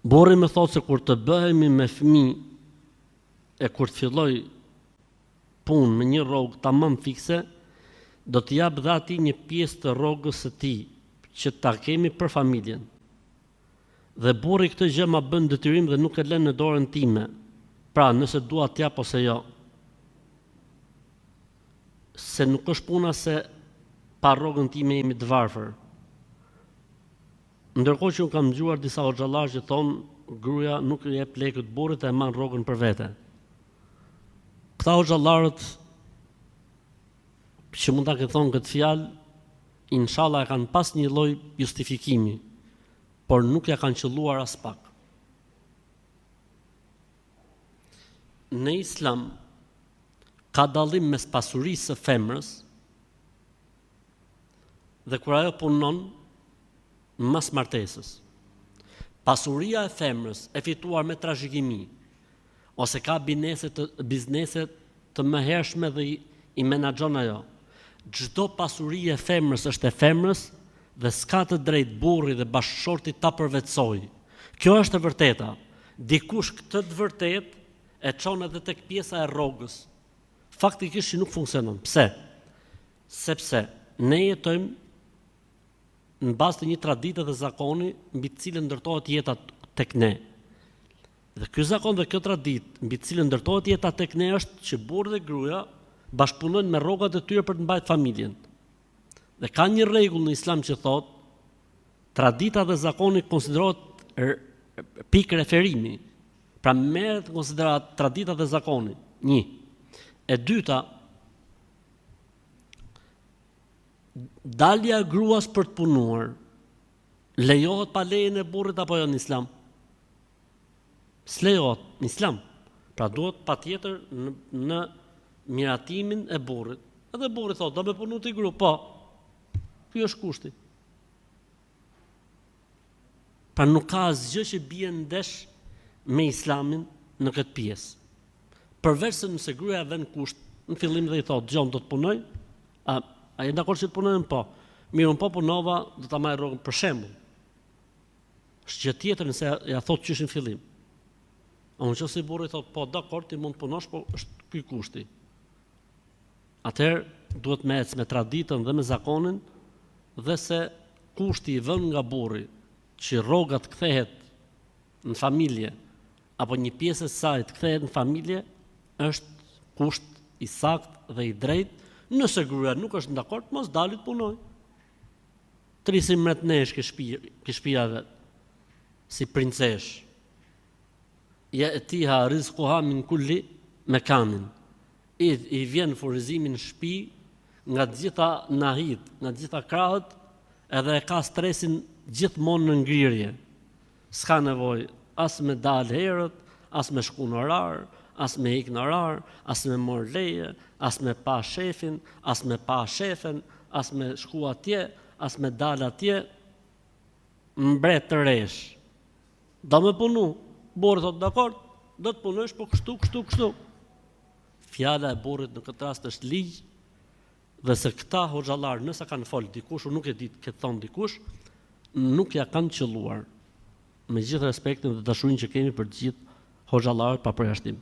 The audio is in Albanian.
Burri më thotë se kur të bëhemi me fëmijë e kur të filloj punë me një rrogë tamam fikse, do të jap dhe atij një pjesë të rrogës së tij që ta kemi për familjen. Dhe burri këtë gjë ma bën detyrim dhe nuk e lën në dorën time. Pra, nëse dua t'jap ose jo. Se nuk është puna se pa rrogën time jemi të varfër. Ndërkohë që unë kam dëgjuar disa hoxhallar që thonë gruaja nuk i jep lekët burrit e marr rrogën për vete. Këta hoxhallarët që mund ta ketë thonë këtë fjalë, inshallah e kanë pas një lloj justifikimi, por nuk ja kanë qelluar as pak. Në Islam ka dallim mes pasurisë së femrës dhe kur ajo punon mas martesës. Pasuria e femrës e fituar me trashëgimi ose ka biznese të mëhershme dhe i menaxhon ajo. Çdo pasuri e femrës është e femrës dhe s'ka të drejtë burri dhe bashkëshorti ta përvetësojë. Kjo është e vërteta. Dikush këtë të vërtetë e çon edhe tek pjesa e rrogës. Faktikisht nuk funksionon. Pse? Sepse ne jetojmë në bazë të një tradite dhe zakoni mbi të cilën ndërtohet jeta tek ne. Dhe ky zakon dhe kjo traditë mbi të cilën ndërtohet jeta tek ne është që burri dhe gruaja bashkëpunojnë me rrogat e tyre për të mbajtur familjen. Dhe ka një rregull në Islam që thotë tradita dhe zakoni konsiderohet pikë referimi. Pra merret në konsiderat tradita dhe zakoni. 1. E dyta, dalja e gruas për të punuar lejohet pa lejen e burrit apo jo në Islam? S'lejohet në Islam. Pra duhet patjetër në miratimin e burrit. Edhe burri thotë, do me punu ti gru, po. Ky është kushti. Pra nuk ka asgjë që bie ndesh me Islamin në këtë pjesë. Përveç se nëse gruaja vën kusht, në fillim dhe i thotë, "Gjon, do të punoj?" A je dakord që të punojnë? Po. Mirë, unë po punova, do ta marr rrogën për shembull. Është gjë tjetër nëse ja thotë qysh në fillim. Unë që si burri thotë, po, dakord, ti mund të punosh, po është ky kushti. Atëherë duhet me ecë me traditën dhe me zakonin dhe se kushti i vënë nga burri që rrogat kthehet në familje apo një pjesë e saj të kthehet në familje është kusht i saktë dhe i drejtë. Nëse gruaja nuk është dakord, mos dalit punoj. Trisim mretnesh ke shtëpia vet. Si princesh. Ja etiha rizquha min kulli mekanin. I vjen furnizimi në shtëpi nga të gjitha nahit, nga të gjitha krahët, edhe e ka stresin gjithmonë në ngrirje. S'ka nevojë as me dal herët, as me shku në orar, as me ik në orar, as me mor leje, as me pa shefin, as me pa shefen, as me shku atje, as me dal atje, mbret të resh. Do me punu. Burri thotë, dakord, do të punosh, po kështu. Fjala e burrit në këtë rast është ligj, dhe se këta hoxhallar nëse kanë fol dikush, unë nuk e di këtë thon dikush, nuk ja kanë qelluar. Me gjithë respektin dhe dashurinë që kemi për të gjithë hoxhallarët pa përjashtim.